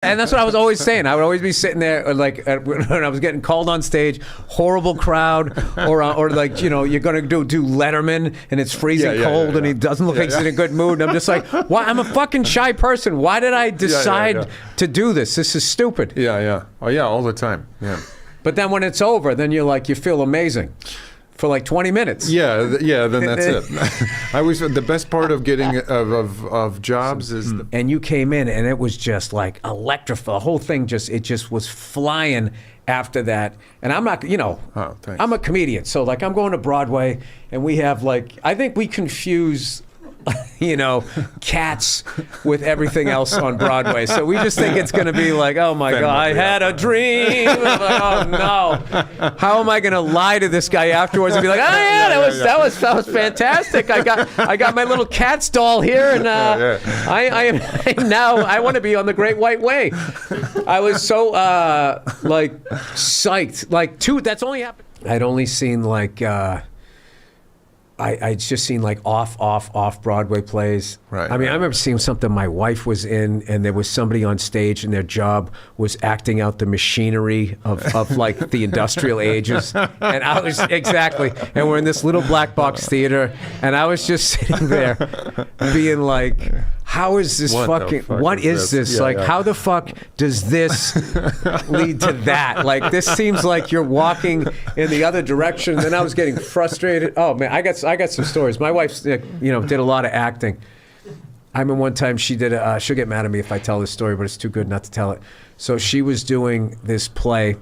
And that's what I was always saying. I would always be sitting there, like, when I was getting called on stage, horrible crowd, or like, you know, you're going to do Letterman, and it's freezing cold, and he doesn't look like he's in a good mood. And I'm just like, why? I'm a fucking shy person. Why did I decide to do this? This is stupid. Yeah. Oh, yeah, all the time. Yeah. But then when it's over, then you're like, you feel amazing. For like 20 minutes. Yeah, then that's it. I always the best part of getting of jobs is and you came in and it was just like electrifying. The whole thing just was flying after that. And I'm not, you know, I'm a comedian, so like I'm going to Broadway and we have like, I think we confuse, you know, Cats with everything else on Broadway. So we just think it's going to be like, oh my God, I had a dream. Like, oh no, how am I going to lie to this guy afterwards and be like, oh yeah, that was fantastic. I got my little Cats doll here, and I want to be on the Great White Way. I was so like psyched. Like that's only happened. I'd only seen like. I'd just seen like off Broadway plays. Right. I mean, I remember seeing something my wife was in, and there was somebody on stage, and their job was acting out the machinery of like the industrial ages. And I was exactly, and we're in this little black box theater, and I was just sitting there, being like, how is this what is this? Yeah, like, how the fuck does this lead to that? Like, this seems like you're walking in the other direction. And then I was getting frustrated. Oh man, I got some stories. My wife, you know, did a lot of acting. I remember one time she did. She'll get mad at me if I tell this story, but it's too good not to tell it. So she was doing this play,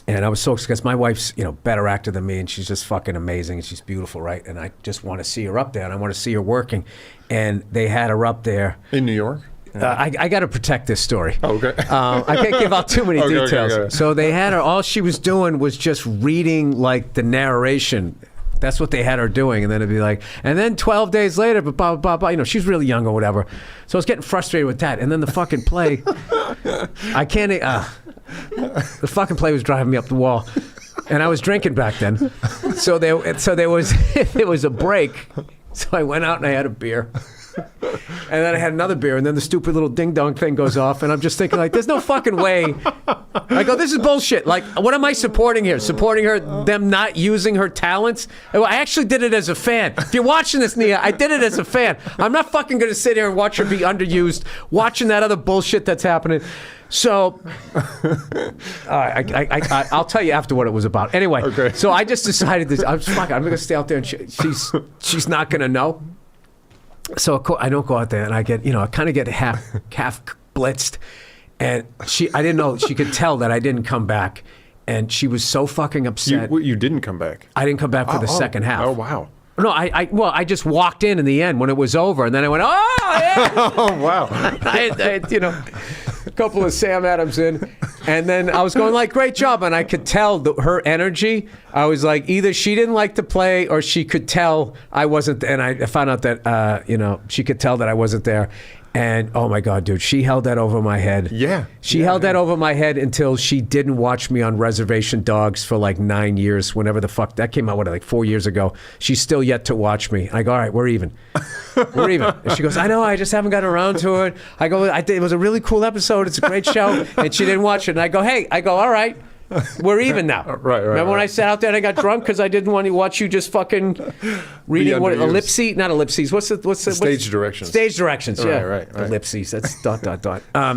and I was so because my wife's, you know, better actor than me, and she's just fucking amazing, and she's beautiful, right? And I just want to see her up there, and I want to see her working. And they had her up there in New York. I got to protect this story. Okay. I can't give out too many details. Okay. So they had her. All she was doing was just reading like the narration. That's what they had her doing, and then it'd be like, and then 12 days later, but blah blah blah. You know, she's really young or whatever. So I was getting frustrated with that, and then the fucking play. I can't. The fucking play was driving me up the wall, and I was drinking back then. So there was it was a break. So I went out and I had a beer. And then I had another beer, and then the stupid little ding-dong thing goes off, and I'm just thinking, like, there's no fucking way. I go, this is bullshit. Like, what am I supporting here? Supporting her, them not using her talents? I actually did it as a fan. If you're watching this, Nia, I did it as a fan. I'm not fucking going to sit here and watch her be underused, watching that other bullshit that's happening. So, I'll tell you after what it was about. Anyway, okay. So I just decided this. I'm going to stay out there, and she's not going to know. So I don't go out there, and I get, you know, I kind of get half blitzed, and I didn't know, she could tell that I didn't come back, and she was so fucking upset. You didn't come back? I didn't come back for the second half. Oh, wow. No, I just walked in the end when it was over, and then I went, oh, yeah. Oh, wow. I you know, a couple of Sam Adams in, and then I was going like, great job, and I could tell her energy. I was like, either she didn't like to play, or she could tell I wasn't, and I found out that, you know, she could tell that I wasn't there. And oh my God, dude, she held that over my head. Yeah. She held that over my head until she didn't watch me on Reservation Dogs for like 9 years, whenever the fuck that came out, like 4 years ago. She's still yet to watch me. I go, all right, we're even. We're even. And she goes, I know, I just haven't gotten around to it. I go, it was a really cool episode. It's a great show. And she didn't watch it. And I go, all right. We're even now. Right. Remember when I sat out there and I got drunk because I didn't want to watch you just fucking reading what ellipses? Not ellipses. What's the stage directions? Stage directions. Yeah. Right. Ellipses. That's ... How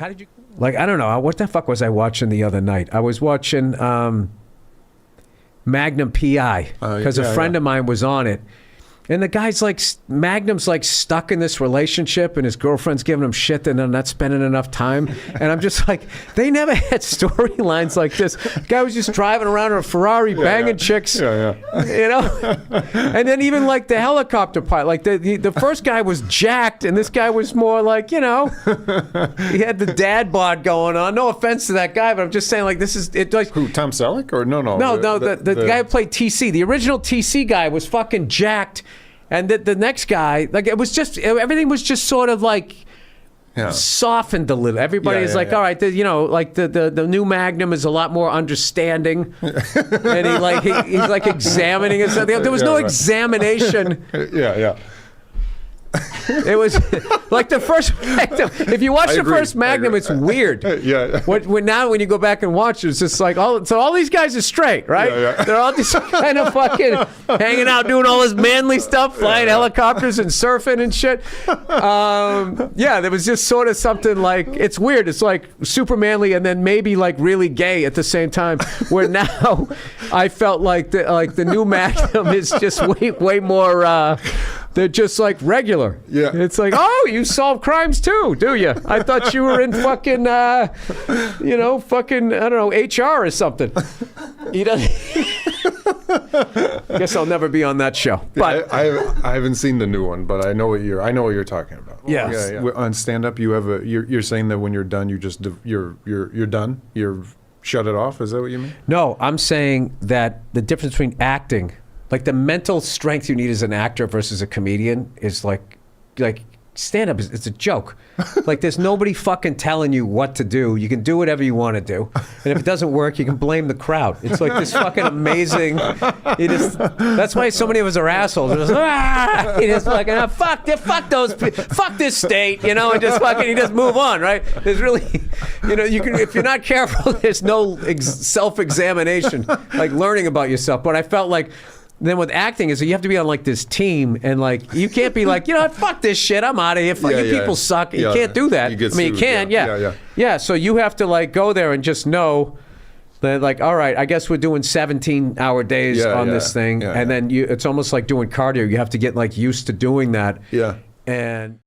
did you? Like, I don't know. What the fuck was I watching the other night? I was watching Magnum PI because a friend of mine was on it. And the guy's like, Magnum's like stuck in this relationship, and his girlfriend's giving him shit that they're not spending enough time. And I'm just like, they never had storylines like this. The guy was just driving around in a Ferrari, banging chicks. Yeah. You know? And then even like the helicopter pilot, like the first guy was jacked, and this guy was more like, you know, he had the dad bod going on. No offense to that guy, but I'm just saying, like, this is it. Like, who, Tom Selleck? Or no, the guy who played TC. The original TC guy was fucking jacked. And the next guy, like, it was just, everything was just sort of like softened a little. Everybody's like, all right, you know, like the new Magnum is a lot more understanding. And he's like examining it. There was no examination. Yeah. It was like the first Magnum. If you watch the first Magnum, it's weird. Yeah. When you go back and watch it, it's just like all these guys are straight, right? Yeah. They're all just kind of fucking hanging out, doing all this manly stuff, flying helicopters and surfing and shit. There was just sort of something like, it's weird. It's like super manly and then maybe like really gay at the same time. Where now I felt like the new Magnum is just way more. They're just like regular. Yeah. It's like, oh, you solve crimes too, do you? I thought you were in fucking, I don't know, HR or something. He doesn't. I guess I'll never be on that show. But I haven't seen the new one, but I know what you're talking about. Yes. Yeah. On stand up, you're saying that when you're done, you're done. You're shut it off. Is that what you mean? No, I'm saying that the difference between acting, like the mental strength you need as an actor versus a comedian, is like stand-up it's a joke. Like there's nobody fucking telling you what to do. You can do whatever you want to do, and if it doesn't work, you can blame the crowd. It's like this fucking amazing. That's why so many of us are assholes. It is fucking fuck this state, and just fucking you just move on, right? There's really, you can, if you're not careful, there's no self-examination, like learning about yourself. But I felt like. Then with acting is that you have to be on like this team and like you can't be like, fuck this shit, I'm out of here. You people suck. You can't do that. You can, yeah. So you have to like go there and just know that like, all right, I guess we're doing 17-hour days on this thing, and then it's almost like doing cardio. You have to get like used to doing that. Yeah. And